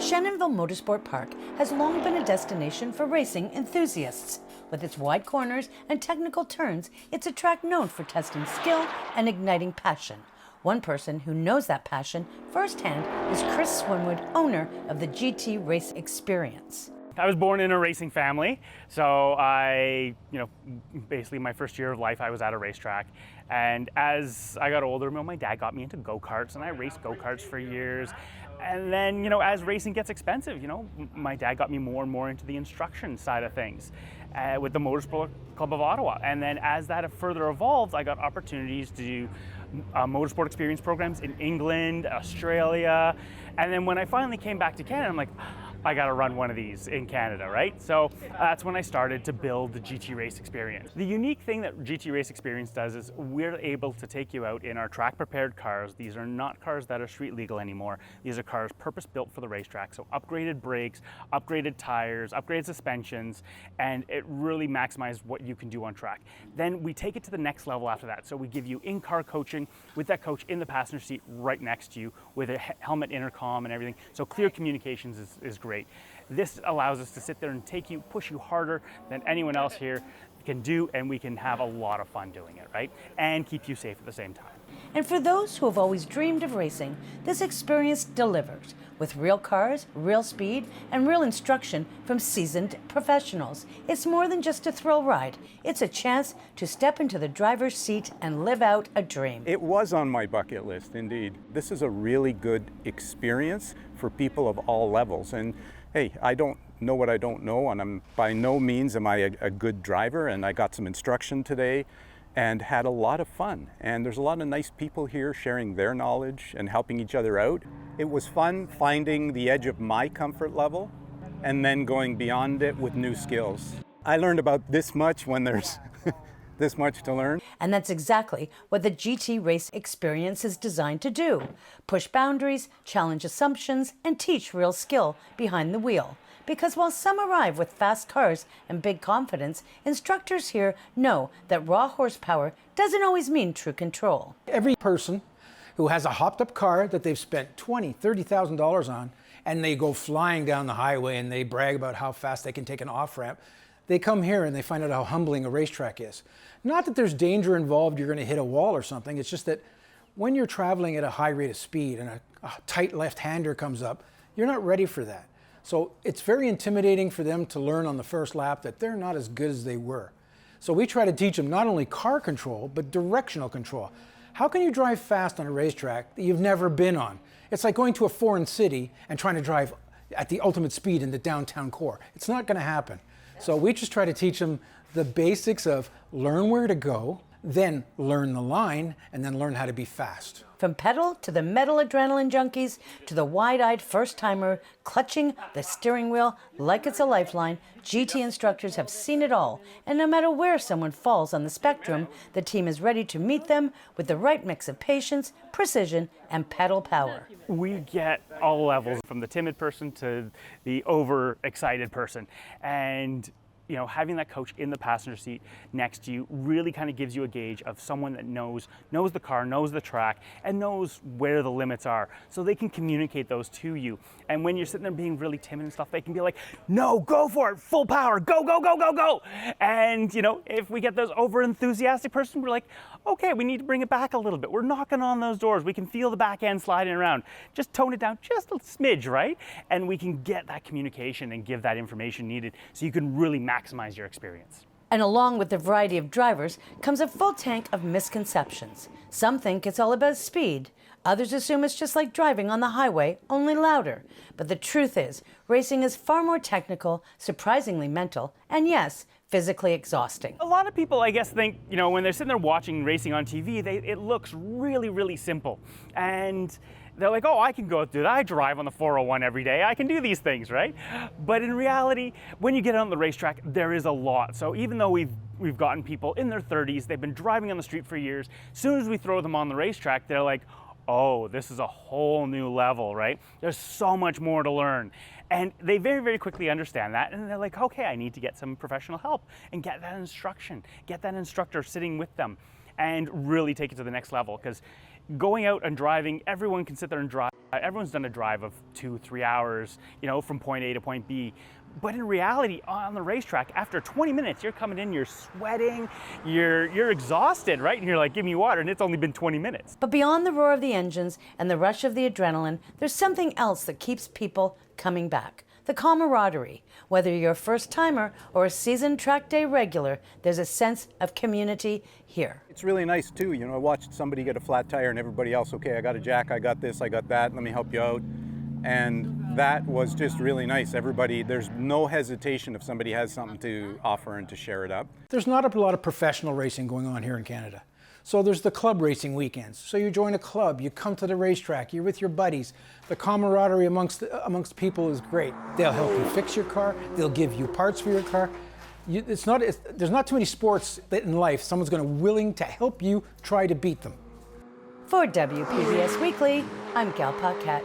Shannonville Motorsport Park has long been a destination for racing enthusiasts. With its wide corners and technical turns, it's a track known for testing skill and igniting passion. One person who knows that passion firsthand is Chris Swinwood, owner of the GT Race Experience. I was born in a racing family, so basically my first year of life I was at a racetrack. And as I got older, my dad got me into go-karts, and I raced go-karts for years. And then, as racing gets expensive, my dad got me more and more into the instruction side of things with the Motorsport Club of Ottawa. And then as that further evolved, I got opportunities to do motorsport experience programs in England, Australia. And then when I finally came back to Canada, I'm like, I got to run one of these in Canada, right? So that's when I started to build the GT Race Experience. The unique thing that GT Race Experience does is we're able to take you out in our track-prepared cars. These are not cars that are street legal anymore. These are cars purpose-built for the racetrack. So upgraded brakes, upgraded tires, upgraded suspensions, and it really maximizes what you can do on track. Then we take it to the next level after that. So we give you in-car coaching with that coach in the passenger seat right next to you with a helmet intercom and everything. So clear communications is great. This allows us to sit there and push you harder than anyone else here can do, and we can have a lot of fun doing it, right? And keep you safe at the same time. And for those who have always dreamed of racing, this experience delivers with real cars, real speed, and real instruction from seasoned professionals. It's more than just a thrill ride. It's a chance to step into the driver's seat and live out a dream. It was on my bucket list, indeed. This is a really good experience for people of all levels. And hey, I don't know what I don't know, and by no means am I a good driver, and I got some instruction today and had a lot of fun. And there's a lot of nice people here sharing their knowledge and helping each other out. It was fun finding the edge of my comfort level and then going beyond it with new skills. I learned about this much when there's this much to learn. And that's exactly what the GT Race Experience is designed to do. Push boundaries, challenge assumptions, and teach real skill behind the wheel. Because while some arrive with fast cars and big confidence, instructors here know that raw horsepower doesn't always mean true control. Every person who has a hopped up car that they've spent $20,000, $30,000 on, and they go flying down the highway and they brag about how fast they can take an off-ramp, they come here and they find out how humbling a racetrack is. Not that there's danger involved, you're going to hit a wall or something, it's just that when you're traveling at a high rate of speed and a tight left-hander comes up, you're not ready for that. So it's very intimidating for them to learn on the first lap that they're not as good as they were. So we try to teach them not only car control, but directional control. How can you drive fast on a racetrack that you've never been on? It's like going to a foreign city and trying to drive at the ultimate speed in the downtown core. It's not going to happen. So we just try to teach them the basics of learn where to go, then learn the line, and then learn how to be fast. From pedal to the metal adrenaline junkies to the wide-eyed first-timer clutching the steering wheel like it's a lifeline, GT instructors have seen it all. And no matter where someone falls on the spectrum, the team is ready to meet them with the right mix of patience, precision, and pedal power. We get all levels, from the timid person to the overexcited person. And having that coach in the passenger seat next to you really kind of gives you a gauge of someone that knows the car, knows the track, and knows where the limits are. So they can communicate those to you. And when you're sitting there being really timid and stuff, they can be like, no, go for it, full power, go, go, go, go, go. And, if we get those over-enthusiastic person, we're like, okay, we need to bring it back a little bit. We're knocking on those doors. We can feel the back end sliding around. Just tone it down just a smidge, right? And we can get that communication and give that information needed so you can really maximize your experience. And along with the variety of drivers comes a full tank of misconceptions. Some think it's all about speed. Others assume it's just like driving on the highway, only louder. But the truth is, racing is far more technical, surprisingly mental, and yes, physically exhausting. A lot of people, I guess, think, when they're sitting there watching racing on TV, it looks really, really simple. And they're like, oh, I can go do that. I drive on the 401 every day. I can do these things, right? But in reality, when you get on the racetrack, there is a lot. So even though we've gotten people in their 30s, they've been driving on the street for years, as soon as we throw them on the racetrack, they're like, oh, this is a whole new level, right? There's so much more to learn. And they very, very quickly understand that. And they're like, okay, I need to get some professional help and get that instruction, get that instructor sitting with them and really take it to the next level. Because going out and driving, everyone can sit there and drive. Everyone's done a drive of 2-3 hours, from point A to point B. But in reality, on the racetrack, after 20 minutes, you're coming in, you're sweating, you're exhausted, right? And you're like, give me water, and it's only been 20 minutes. But beyond the roar of the engines and the rush of the adrenaline, there's something else that keeps people coming back. The camaraderie. Whether you're a first-timer or a seasoned track day regular, there's a sense of community here. It's really nice too, I watched somebody get a flat tire and everybody else, okay, I got a jack, I got this, I got that, let me help you out. And that was just really nice. Everybody, there's no hesitation if somebody has something to offer and to share it up. There's not a lot of professional racing going on here in Canada. So there's the club racing weekends. So you join a club, you come to the racetrack, you're with your buddies. The camaraderie amongst people is great. They'll help you fix your car, they'll give you parts for your car. There's not too many sports that in life someone's willing to help you try to beat them. For WPBS Weekly, I'm Gal Paquette.